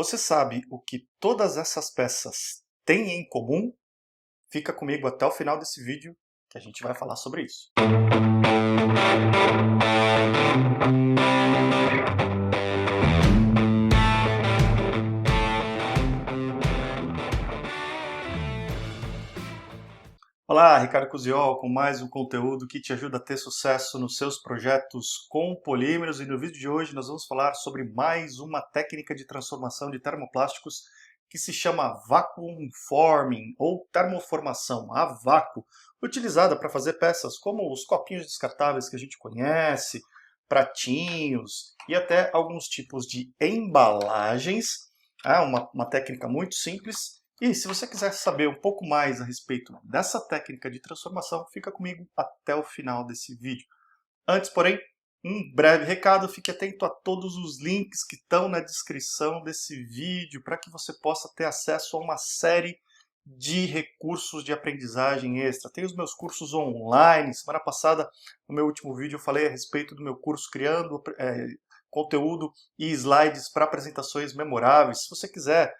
Você sabe o que todas essas peças têm em comum? Fica comigo até o final desse vídeo que a gente vai falar sobre isso. Olá, Ricardo Cusiol com mais um conteúdo que te ajuda a ter sucesso nos seus projetos com polímeros, e no vídeo de hoje nós vamos falar sobre mais uma técnica de transformação de termoplásticos que se chama Vacuum Forming ou termoformação a vácuo, utilizada para fazer peças como os copinhos descartáveis que a gente conhece, pratinhos e até alguns tipos de embalagens. É uma técnica muito simples. E se você quiser saber um pouco mais a respeito dessa técnica de transformação, fica comigo até o final desse vídeo. Antes, porém, um breve recado: fique atento a todos os links que estão na descrição desse vídeo para que você possa ter acesso a uma série de recursos de aprendizagem extra. Tem os meus cursos online. Semana passada, no meu último vídeo, eu falei a respeito do meu curso Criando Conteúdo e Slides para Apresentações Memoráveis. Se você quiser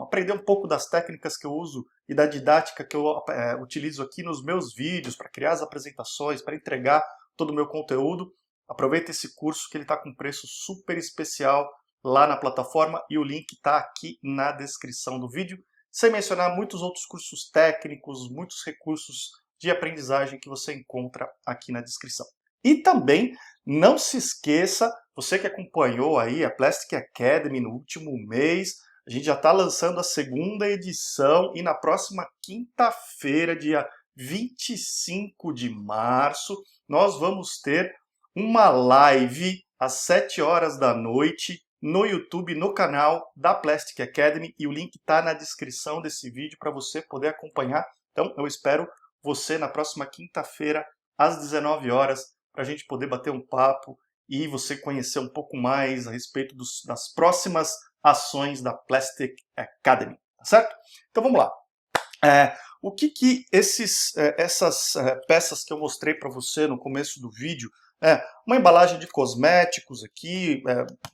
aprender um pouco das técnicas que eu uso e da didática que eu utilizo aqui nos meus vídeos para criar as apresentações, para entregar todo o meu conteúdo, aproveita esse curso que ele está com preço super especial lá na plataforma e o link está aqui na descrição do vídeo, sem mencionar muitos outros cursos técnicos, muitos recursos de aprendizagem que você encontra aqui na descrição. E também não se esqueça, você que acompanhou aí a Plastic Academy no último mês, a gente já está lançando a segunda edição e na próxima quinta-feira, dia 25 de março, nós vamos ter uma live às 7 horas da noite no YouTube, no canal da Plastic Academy, e o link está na descrição desse vídeo para você poder acompanhar. Então eu espero você na próxima quinta-feira às 19 horas para a gente poder bater um papo e você conhecer um pouco mais a respeito das próximas ações da Plastic Academy, tá certo? Então vamos lá. O que essas peças que eu mostrei para você no começo do vídeo, uma embalagem de cosméticos aqui,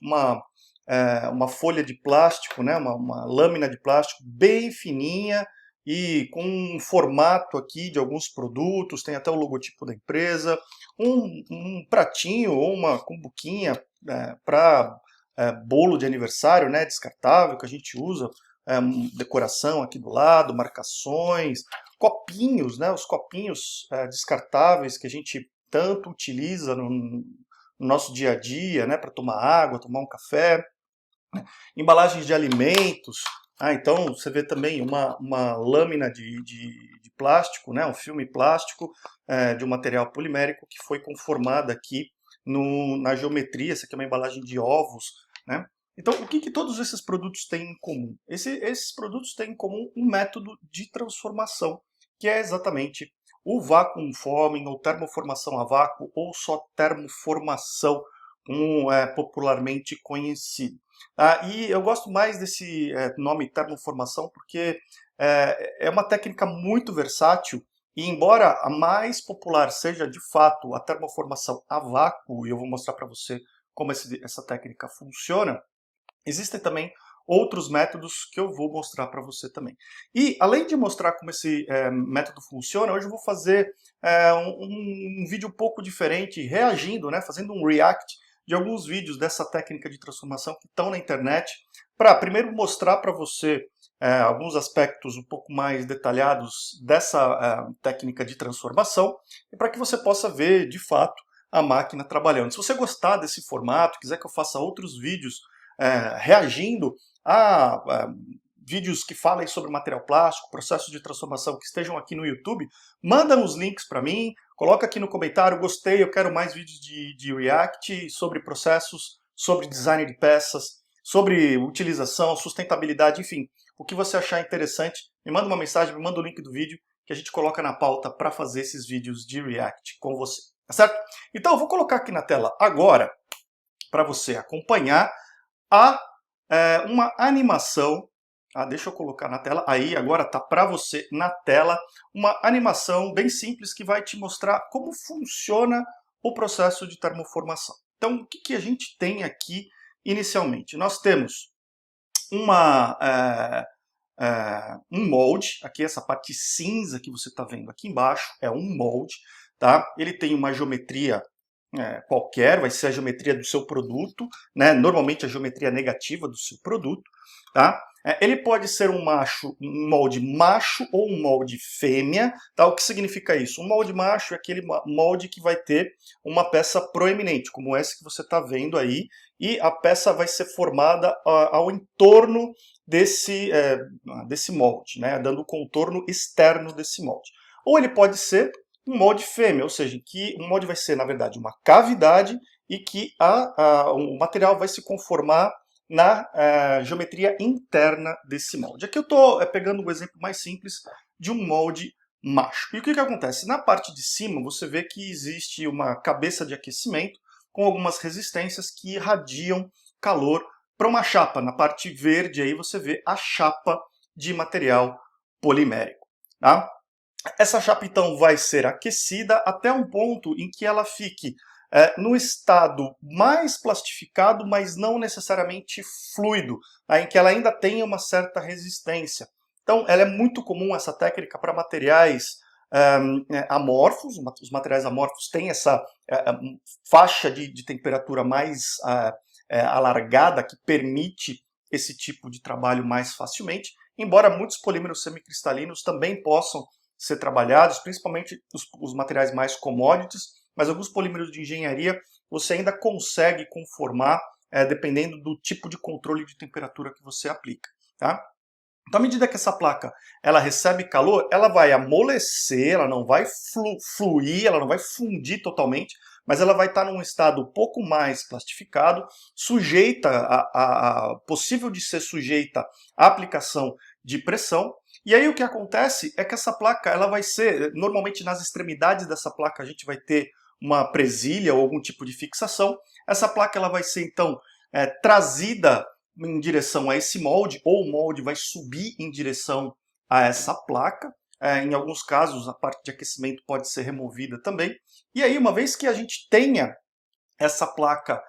uma folha de plástico, né, uma lâmina de plástico bem fininha e com um formato aqui de alguns produtos, tem até o logotipo da empresa, um pratinho ou uma cumbuquinha para bolo de aniversário, né, descartável, que a gente usa, decoração aqui do lado, marcações, copinhos, né, os copinhos descartáveis que a gente tanto utiliza no nosso dia a dia, né, para tomar água, tomar um café, embalagens de alimentos. Então você vê também uma lâmina de plástico, né, um filme plástico de um material polimérico que foi conformada aqui na geometria. Essa aqui é uma embalagem de ovos, né? Então, o que todos esses produtos têm em comum? Esses produtos têm em comum um método de transformação, que é exatamente o vacuum forming, ou termoformação a vácuo, ou só termoformação, como é popularmente conhecido. E eu gosto mais desse nome termoformação porque é uma técnica muito versátil. E embora a mais popular seja, de fato, a termoformação a vácuo, e eu vou mostrar para você como essa técnica funciona, existem também outros métodos que eu vou mostrar para você também. E além de mostrar como esse método funciona, hoje eu vou fazer um vídeo um pouco diferente, reagindo, né, fazendo um react de alguns vídeos dessa técnica de transformação que estão na internet, para primeiro mostrar para você alguns aspectos um pouco mais detalhados dessa técnica de transformação, e para que você possa ver, de fato, a máquina trabalhando. Se você gostar desse formato, quiser que eu faça outros vídeos reagindo a vídeos que falem sobre material plástico, processos de transformação que estejam aqui no YouTube, manda uns links para mim, coloca aqui no comentário: gostei, eu quero mais vídeos de React, sobre processos, sobre design de peças, sobre utilização, sustentabilidade, enfim, o que você achar interessante, me manda uma mensagem, me manda o link do vídeo que a gente coloca na pauta para fazer esses vídeos de React com você, tá certo? Então eu vou colocar aqui na tela agora, para você acompanhar, uma animação. Deixa eu colocar na tela, aí agora está para você na tela, uma animação bem simples que vai te mostrar como funciona o processo de termoformação. Então, o que a gente tem aqui inicialmente? Nós temos um molde. Aqui essa parte cinza que você está vendo aqui embaixo é um molde, tá? Ele tem uma geometria qualquer, vai ser a geometria do seu produto, né? Normalmente a geometria negativa do seu produto, tá? Ele pode ser um molde macho ou um molde fêmea, tá? O que significa isso? Um molde macho é aquele molde que vai ter uma peça proeminente, como essa que você está vendo aí, e a peça vai ser formada ao entorno desse molde, né? Dando o contorno externo desse molde. Ou ele pode ser um molde fêmea, ou seja, que o molde vai ser, na verdade, uma cavidade e que o material vai se conformar na geometria interna desse molde. Aqui eu estou pegando um exemplo mais simples de um molde macho. E o que acontece? Na parte de cima você vê que existe uma cabeça de aquecimento com algumas resistências que irradiam calor para uma chapa. Na parte verde aí você vê a chapa de material polimérico. Tá? Essa chapa, então, vai ser aquecida até um ponto em que ela fique no estado mais plastificado, mas não necessariamente fluido, tá? Em que ela ainda tenha uma certa resistência. Então, ela é muito comum, essa técnica, para materiais amorfos. Os materiais amorfos têm essa faixa de temperatura mais alargada, que permite esse tipo de trabalho mais facilmente, embora muitos polímeros semicristalinos também possam ser trabalhados, principalmente os materiais mais commodities, mas alguns polímeros de engenharia você ainda consegue conformar dependendo do tipo de controle de temperatura que você aplica. Tá? Então, à medida que essa placa ela recebe calor, ela vai amolecer, ela não vai fluir, ela não vai fundir totalmente, mas ela vai estar num estado um pouco mais plastificado, possível de ser sujeita à aplicação de pressão. E aí o que acontece é que essa placa ela vai ser, normalmente nas extremidades dessa placa a gente vai ter uma presilha ou algum tipo de fixação. Essa placa ela vai ser então trazida em direção a esse molde, ou o molde vai subir em direção a essa placa. Em alguns casos a parte de aquecimento pode ser removida também. E aí uma vez que a gente tenha essa placa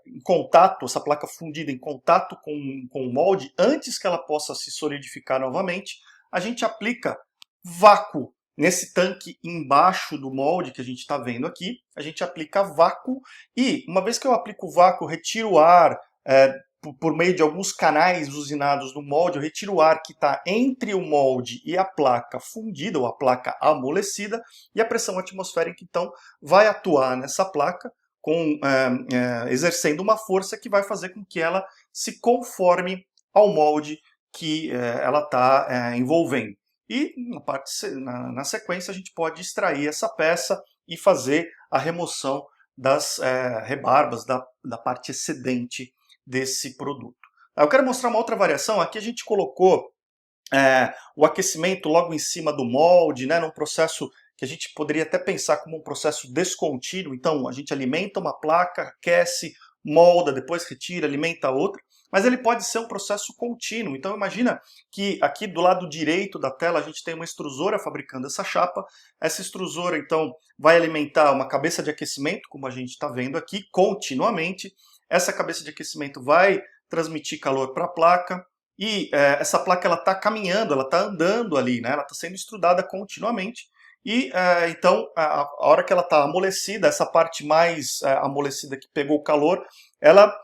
em contato, essa placa fundida em contato com o molde, antes que ela possa se solidificar novamente, a gente aplica vácuo nesse tanque embaixo do molde que a gente está vendo aqui. A gente aplica vácuo e, uma vez que eu aplico vácuo, eu retiro o ar por meio de alguns canais usinados no molde, eu retiro o ar que está entre o molde e a placa fundida, ou a placa amolecida, e a pressão atmosférica, então, vai atuar nessa placa, exercendo uma força que vai fazer com que ela se conforme ao molde que ela está envolvendo. E na sequência a gente pode extrair essa peça e fazer a remoção das rebarbas, da parte excedente desse produto. Eu quero mostrar uma outra variação. Aqui a gente colocou o aquecimento logo em cima do molde, né, num processo que a gente poderia até pensar como um processo descontínuo. Então, a gente alimenta uma placa, aquece, molda, depois retira, alimenta outra. Mas ele pode ser um processo contínuo. Então, imagina que aqui do lado direito da tela a gente tem uma extrusora fabricando essa chapa. Essa extrusora, então, vai alimentar uma cabeça de aquecimento, como a gente está vendo aqui, continuamente. Essa cabeça de aquecimento vai transmitir calor para a placa. E essa placa está caminhando, ela está andando ali, né? Ela está sendo estrudada continuamente. E então, a hora que ela está amolecida, essa parte mais amolecida que pegou o calor, ela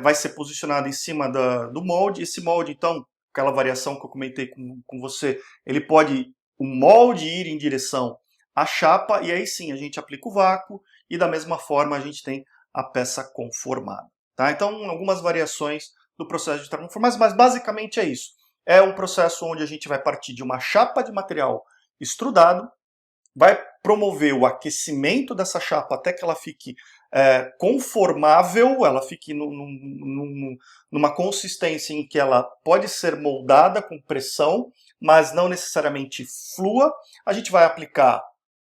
vai ser posicionada em cima do molde. Esse molde, então, aquela variação que eu comentei com você, o molde ir em direção à chapa, e aí sim a gente aplica o vácuo, e da mesma forma a gente tem a peça conformada. Tá? Então, algumas variações do processo de termoformagem, mas basicamente é isso. É um processo onde a gente vai partir de uma chapa de material extrudado, vai promover o aquecimento dessa chapa até que ela fique conformável, ela fique numa consistência em que ela pode ser moldada com pressão, mas não necessariamente flua. A gente vai aplicar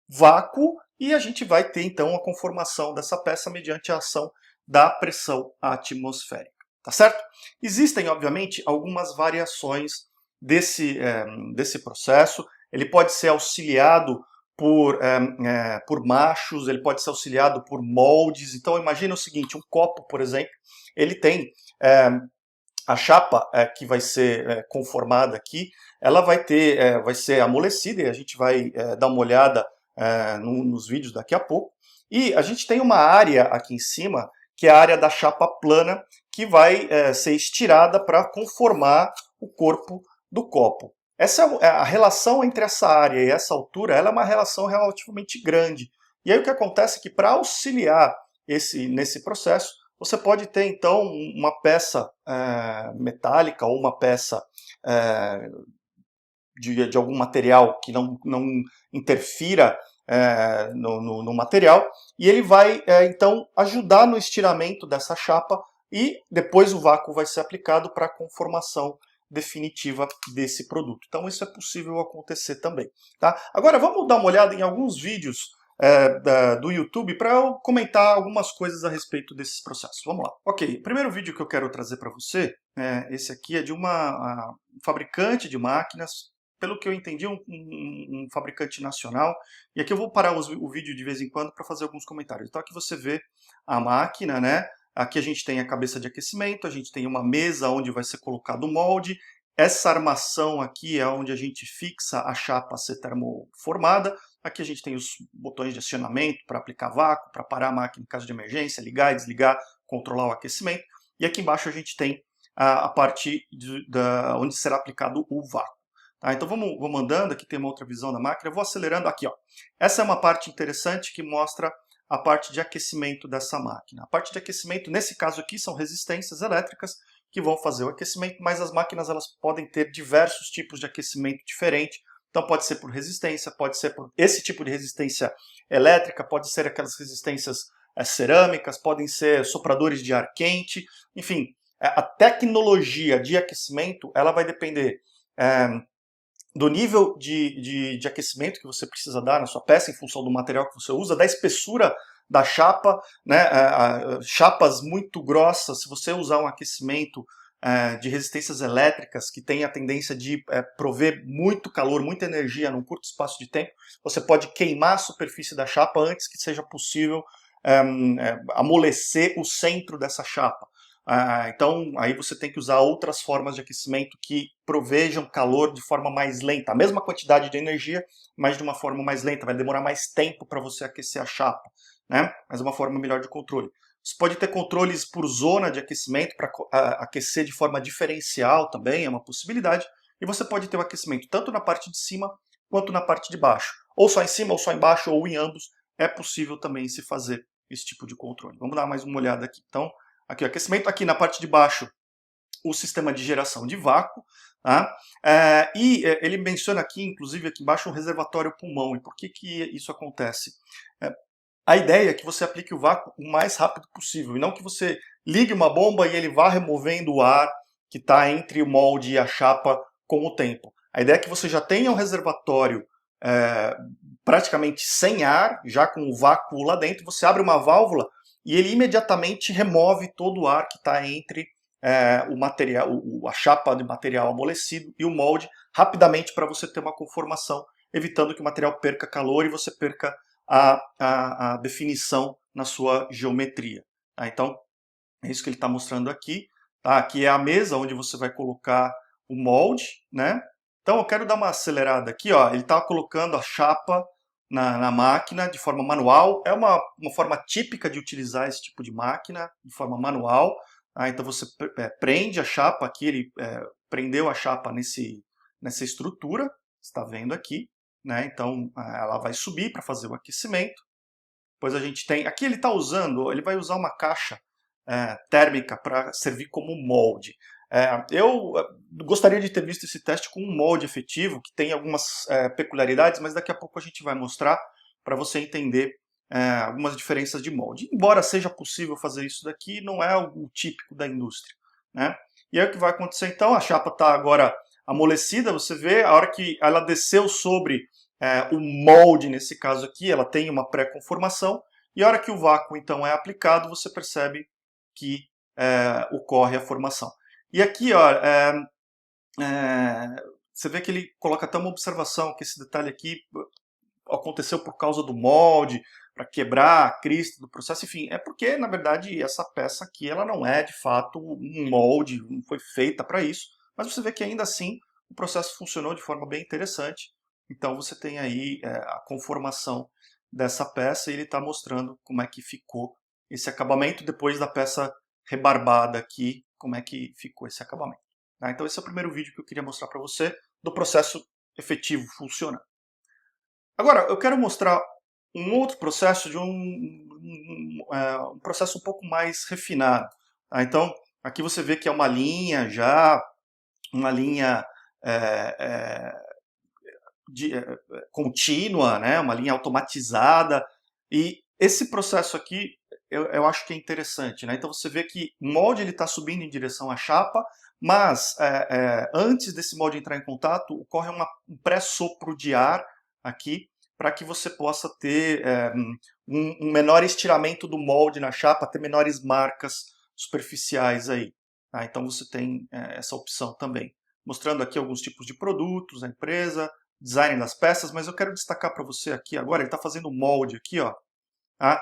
vácuo e a gente vai ter então a conformação dessa peça mediante a ação da pressão atmosférica. Tá certo? Existem, obviamente, algumas variações desse processo. Ele pode ser auxiliado por machos, ele pode ser auxiliado por moldes. Então, imagina o seguinte, um copo, por exemplo, ele tem a chapa que vai ser conformada aqui, ela vai ser amolecida, e a gente vai dar uma olhada nos vídeos daqui a pouco. E a gente tem uma área aqui em cima, que é a área da chapa plana, que vai ser estirada para conformar o corpo do copo. A relação entre essa área e essa altura, ela é uma relação relativamente grande. E aí o que acontece é que para auxiliar nesse processo, você pode ter então uma peça metálica ou uma peça de algum material que não interfira no material, e ele vai então ajudar no estiramento dessa chapa, e depois o vácuo vai ser aplicado para a conformação definitiva desse produto. Então isso é possível acontecer também. Tá? Agora vamos dar uma olhada em alguns vídeos do YouTube para eu comentar algumas coisas a respeito desses processos. Vamos lá. Ok, o primeiro vídeo que eu quero trazer para você, esse aqui é de uma fabricante de máquinas, pelo que eu entendi, um fabricante nacional. E aqui eu vou parar o vídeo de vez em quando para fazer alguns comentários. Então aqui você vê a máquina, né? Aqui a gente tem a cabeça de aquecimento, a gente tem uma mesa onde vai ser colocado o molde. Essa armação aqui é onde a gente fixa a chapa a ser termoformada. Aqui a gente tem os botões de acionamento para aplicar vácuo, para parar a máquina em caso de emergência, ligar e desligar, controlar o aquecimento. E aqui embaixo a gente tem a parte onde será aplicado o vácuo. Tá, então vamos andando, aqui tem uma outra visão da máquina, eu vou acelerando aqui. Ó. Essa é uma parte interessante que mostra a parte de aquecimento dessa máquina. A parte de aquecimento, nesse caso aqui, são resistências elétricas que vão fazer o aquecimento, mas as máquinas elas podem ter diversos tipos de aquecimento diferente. Então pode ser por resistência, pode ser por esse tipo de resistência elétrica, pode ser aquelas resistências cerâmicas, podem ser sopradores de ar quente, enfim, a tecnologia de aquecimento ela vai depender do nível de aquecimento que você precisa dar na sua peça, em função do material que você usa, da espessura da chapa, né? Chapas muito grossas, se você usar um aquecimento de resistências elétricas que tem a tendência de prover muito calor, muita energia num curto espaço de tempo, você pode queimar a superfície da chapa antes que seja possível amolecer o centro dessa chapa. Então, aí você tem que usar outras formas de aquecimento que provejam calor de forma mais lenta. A mesma quantidade de energia, mas de uma forma mais lenta. Vai demorar mais tempo para você aquecer a chapa, né? Mas é uma forma melhor de controle. Você pode ter controles por zona de aquecimento para aquecer de forma diferencial também, é uma possibilidade. E você pode ter o aquecimento tanto na parte de cima quanto na parte de baixo. Ou só em cima, ou só embaixo, ou em ambos. É possível também se fazer esse tipo de controle. Vamos dar mais uma olhada aqui. Então, aqui o aquecimento, aqui na parte de baixo o sistema de geração de vácuo, tá? Ele menciona aqui, inclusive aqui embaixo, um reservatório pulmão. E por que isso acontece? A ideia é que você aplique o vácuo o mais rápido possível, e não que você ligue uma bomba e ele vá removendo o ar que está entre o molde e a chapa com o tempo. A ideia é que você já tenha um reservatório praticamente sem ar, já com o vácuo lá dentro, você abre uma válvula e ele imediatamente remove todo o ar que está entre o material, a chapa de material amolecido e o molde, rapidamente para você ter uma conformação, evitando que o material perca calor e você perca a definição na sua geometria. Tá? Então, é isso que ele está mostrando aqui. Tá? Aqui é a mesa onde você vai colocar o molde, né? Então eu quero dar uma acelerada aqui. Ó. Ele está colocando a chapa na máquina de forma manual. É uma forma típica de utilizar esse tipo de máquina, de forma manual. Tá? Então você prende a chapa aqui, ele prendeu a chapa nessa estrutura, você está vendo aqui. Né? Então ela vai subir para fazer o aquecimento. Depois a gente tem, aqui ele vai usar uma caixa térmica para servir como molde. Eu gostaria de ter visto esse teste com um molde efetivo, que tem algumas peculiaridades, mas daqui a pouco a gente vai mostrar para você entender algumas diferenças de molde. Embora seja possível fazer isso daqui, não é o típico da indústria. Né? E aí o que vai acontecer então? A chapa está agora amolecida, você vê, a hora que ela desceu sobre o molde, nesse caso aqui, ela tem uma pré-conformação, e a hora que o vácuo então é aplicado, você percebe que ocorre a formação. E aqui, ó, você vê que ele coloca até uma observação, que esse detalhe aqui aconteceu por causa do molde, para quebrar a crista do processo, enfim, é porque, na verdade, essa peça aqui, ela não é, de fato, um molde, não foi feita para isso, mas você vê que ainda assim o processo funcionou de forma bem interessante. Então você tem aí a conformação dessa peça e ele está mostrando como é que ficou esse acabamento depois da peça rebarbada aqui, como é que ficou esse acabamento. Tá? Então esse é o primeiro vídeo que eu queria mostrar para você do processo efetivo funcionando. Agora, eu quero mostrar um outro processo de um processo um pouco mais refinado. Tá? Então, aqui você vê que é uma linha já, uma linha contínua, né? Uma linha automatizada. E esse processo aqui, eu acho que é interessante. Né? Então, você vê que o molde está subindo em direção à chapa, mas antes desse molde entrar em contato, ocorre um pré-sopro de ar aqui, para que você possa ter um menor estiramento do molde na chapa, ter menores marcas superficiais aí. Tá? Então você tem essa opção também. Mostrando aqui alguns tipos de produtos, a empresa, design das peças, mas eu quero destacar para você aqui agora, ele está fazendo molde aqui, ó. Tá?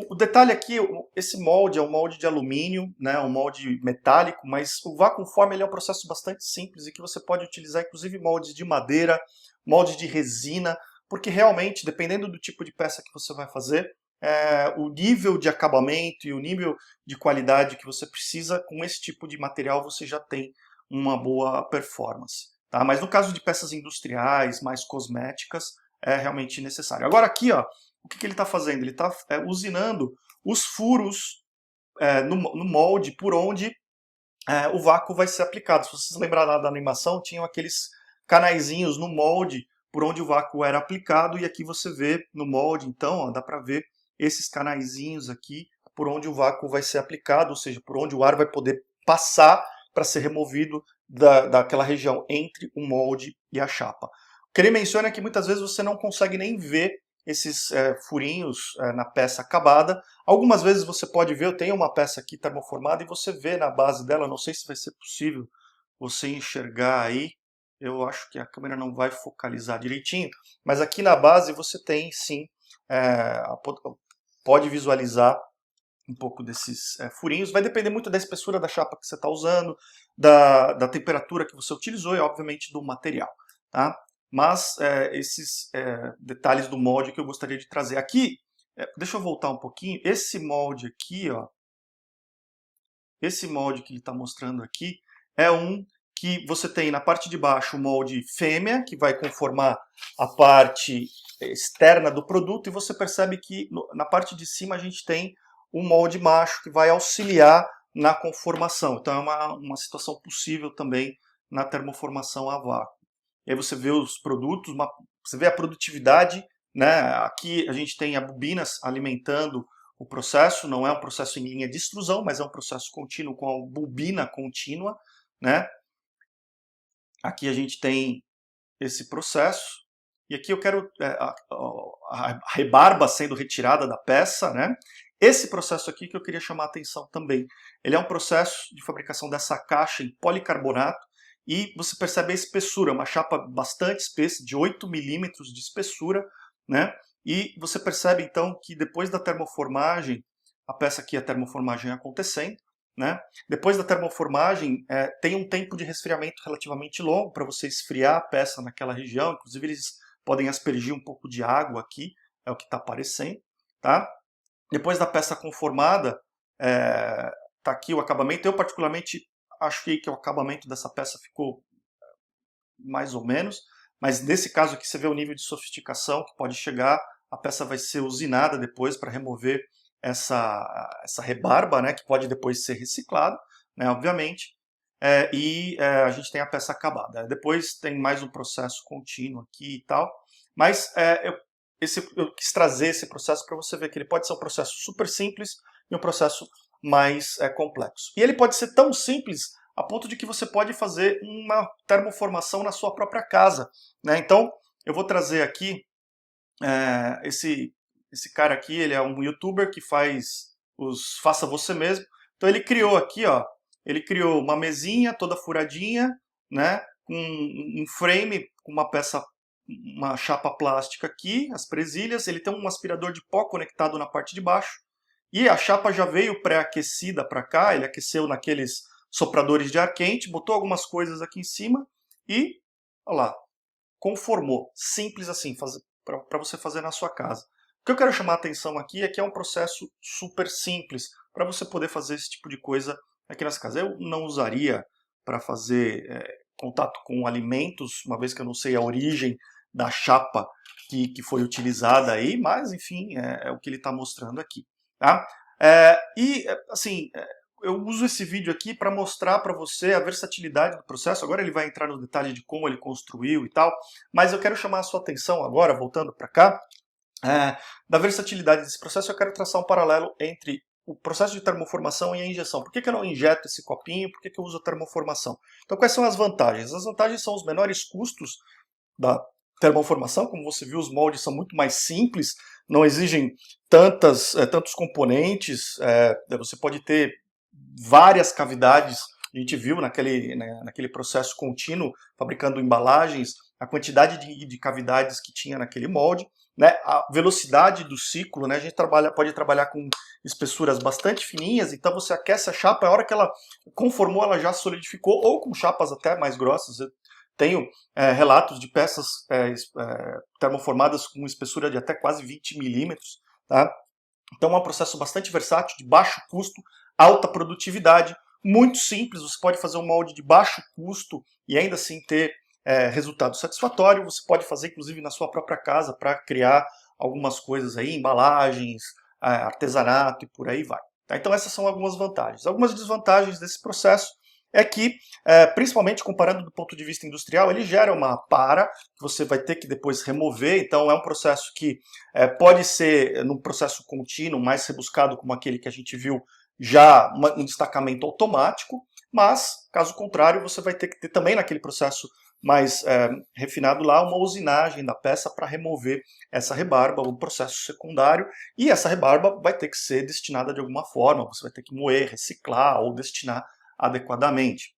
O detalhe aqui, esse molde é um molde de alumínio, né, um molde metálico, mas o vacuum form ele é um processo bastante simples e que você pode utilizar inclusive moldes de madeira, molde de resina, porque realmente, dependendo do tipo de peça que você vai fazer, o nível de acabamento e o nível de qualidade que você precisa, com esse tipo de material você já tem uma boa performance. Tá? Mas no caso de peças industriais, mais cosméticas, é realmente necessário. Agora aqui, ó, o que ele está fazendo? Ele está usinando os furos no molde por onde o vácuo vai ser aplicado. Se vocês lembrarem da animação, tinham aqueles canaizinhos no molde por onde o vácuo era aplicado, e aqui você vê no molde, então, ó, dá para ver esses canaizinhos aqui por onde o vácuo vai ser aplicado, ou seja, por onde o ar vai poder passar para ser removido daquela região entre o molde e a chapa. O que ele menciona é que muitas vezes você não consegue nem ver esses furinhos na peça acabada. Algumas vezes você pode ver, eu tenho uma peça aqui termoformada e você vê na base dela, não sei se vai ser possível você enxergar aí, eu acho que a câmera não vai focalizar direitinho, mas aqui na base você tem sim, pode visualizar um pouco desses furinhos, vai depender muito da espessura da chapa que você está usando, da temperatura que você utilizou e obviamente do material. Tá? Mas esses detalhes do molde que eu gostaria de trazer aqui, deixa eu voltar um pouquinho, esse molde aqui, ó, esse molde que ele está mostrando aqui, é um que você tem na parte de baixo o molde fêmea, que vai conformar a parte externa do produto, e você percebe que na parte de cima a gente tem um molde macho, que vai auxiliar na conformação. Então é uma situação possível também na termoformação a vácuo. E aí você vê os produtos, você vê a produtividade, né? Aqui a gente tem a bobina alimentando o processo, não é um processo em linha de extrusão, mas é um processo contínuo com a bobina contínua, né? Aqui a gente tem esse processo, e aqui eu quero a rebarba sendo retirada da peça, né? Esse processo aqui que eu queria chamar a atenção também, ele é um processo de fabricação dessa caixa em policarbonato, e você percebe a espessura, uma chapa bastante espessa, de 8 milímetros de espessura, né? E você percebe então que depois da termoformagem, a peça aqui, a termoformagem acontecendo, né? Depois da termoformagem, tem um tempo de resfriamento relativamente longo para você esfriar a peça naquela região, inclusive eles podem aspergir um pouco de água aqui, é o que está aparecendo, tá? Depois da peça conformada, tá aqui o acabamento. Eu particularmente achei que o acabamento dessa peça ficou mais ou menos, mas nesse caso aqui você vê o nível de sofisticação que pode chegar, a peça vai ser usinada depois para remover essa rebarba, né, que pode depois ser reciclado, né, obviamente, e a gente tem a peça acabada. Depois tem mais um processo contínuo aqui e tal, mas eu quis trazer esse processo para você ver que ele pode ser um processo super simples e um processo mais complexo. E ele pode ser tão simples a ponto de que você pode fazer uma termoformação na sua própria casa, né? Então, eu vou trazer aqui esse cara aqui, ele é um youtuber que faz os faça você mesmo. Então ele criou aqui, ó, ele criou uma mesinha toda furadinha, né, com um frame com uma peça uma chapa plástica aqui, as presilhas, ele tem um aspirador de pó conectado na parte de baixo, e a chapa já veio pré-aquecida para cá, ele aqueceu naqueles sopradores de ar quente, botou algumas coisas aqui em cima e, olha lá, conformou. Simples assim, para você fazer na sua casa. O que eu quero chamar a atenção aqui é que é um processo super simples para você poder fazer esse tipo de coisa aqui nessa casa. Eu não usaria para fazer contato com alimentos, uma vez que eu não sei a origem da chapa que foi utilizada aí, mas enfim, é o que ele está mostrando aqui. Tá? Assim, eu uso esse vídeo aqui para mostrar para você a versatilidade do processo. Agora ele vai entrar no detalhe de como ele construiu e tal, mas eu quero chamar a sua atenção agora, voltando para cá, da versatilidade desse processo. Eu quero traçar um paralelo entre o processo de termoformação e a injeção. Por que eu não injeto esse copinho? Por que eu uso a termoformação? Então, quais são as vantagens? As vantagens são os menores custos da termoformação. Como você viu, os moldes são muito mais simples, não exigem tantos componentes, você pode ter várias cavidades. A gente viu naquele processo contínuo, fabricando embalagens, a quantidade de cavidades que tinha naquele molde, né, a velocidade do ciclo, né, a gente pode trabalhar com espessuras bastante fininhas, então você aquece a chapa, a hora que ela conformou, ela já solidificou, ou com chapas até mais grossas. Eu tenho relatos de peças termoformadas com espessura de até quase 20 milímetros, tá? Então é um processo bastante versátil, de baixo custo, alta produtividade, muito simples. Você pode fazer um molde de baixo custo e ainda assim ter resultado satisfatório. Você pode fazer inclusive na sua própria casa para criar algumas coisas aí, embalagens, artesanato e por aí vai. Tá? Então essas são algumas vantagens. Algumas desvantagens desse processo é que, principalmente comparando do ponto de vista industrial, ele gera uma para, que você vai ter que depois remover. Então é um processo que pode ser, num processo contínuo, mais rebuscado como aquele que a gente viu, já um destacamento automático, mas, caso contrário, você vai ter que ter também naquele processo mais refinado lá, uma usinagem da peça para remover essa rebarba, o processo secundário, e essa rebarba vai ter que ser destinada de alguma forma, você vai ter que moer, reciclar ou destinar adequadamente.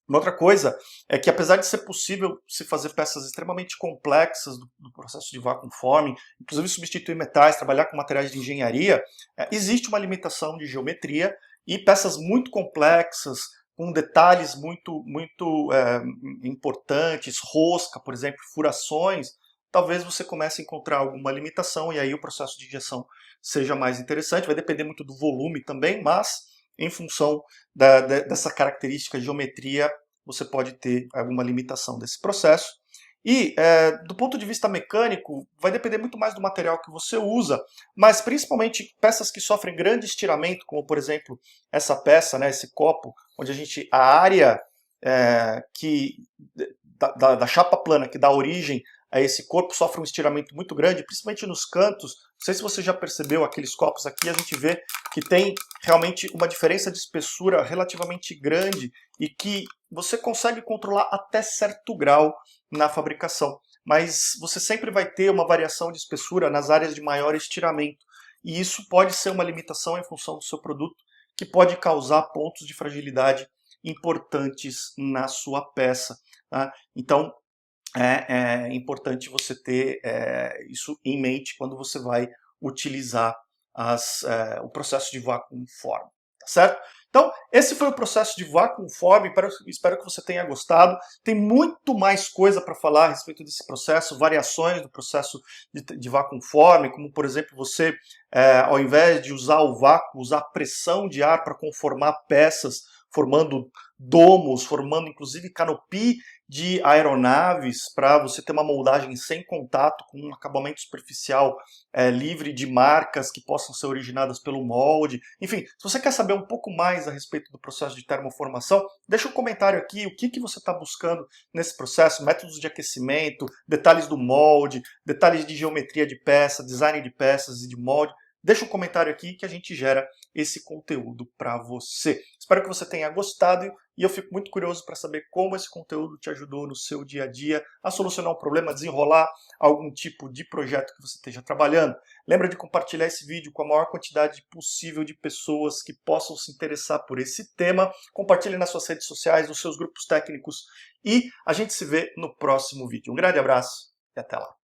Uma outra coisa é que, apesar de ser possível se fazer peças extremamente complexas do processo de vacuum forming, inclusive substituir metais, trabalhar com materiais de engenharia, existe uma limitação de geometria, e peças muito complexas, com detalhes muito importantes, rosca, por exemplo, furações, talvez você comece a encontrar alguma limitação, e aí o processo de injeção seja mais interessante. Vai depender muito do volume também, mas em função dessa característica de geometria, você pode ter alguma limitação desse processo. E, do ponto de vista mecânico, vai depender muito mais do material que você usa, mas principalmente peças que sofrem grande estiramento, como por exemplo essa peça, né, esse copo, onde a área da chapa plana que dá origem a esse corpo sofre um estiramento muito grande, principalmente nos cantos. Não sei se você já percebeu aqueles copos aqui, a gente vê que tem realmente uma diferença de espessura relativamente grande e que você consegue controlar até certo grau na fabricação, mas você sempre vai ter uma variação de espessura nas áreas de maior estiramento, e isso pode ser uma limitação em função do seu produto, que pode causar pontos de fragilidade importantes na sua peça. Tá? Então, é importante você ter isso em mente quando você vai utilizar o processo de vacuum form, tá certo? Então, esse foi o processo de vacuum form, espero que você tenha gostado. Tem muito mais coisa para falar a respeito desse processo, variações do processo de vacuum form, como por exemplo você, ao invés de usar o vácuo, usar pressão de ar para conformar peças, formando domos, formando inclusive canopy de aeronaves, para você ter uma moldagem sem contato, com um acabamento superficial livre de marcas que possam ser originadas pelo molde. Enfim, se você quer saber um pouco mais a respeito do processo de termoformação, deixa um comentário aqui, o que você está buscando nesse processo, métodos de aquecimento, detalhes do molde, detalhes de geometria de peça, design de peças e de molde. Deixa um comentário aqui que a gente gera esse conteúdo para você. Espero que você tenha gostado e eu fico muito curioso para saber como esse conteúdo te ajudou no seu dia a dia a solucionar um problema, a desenrolar algum tipo de projeto que você esteja trabalhando. Lembra de compartilhar esse vídeo com a maior quantidade possível de pessoas que possam se interessar por esse tema. Compartilhe nas suas redes sociais, nos seus grupos técnicos, e a gente se vê no próximo vídeo. Um grande abraço! e até lá.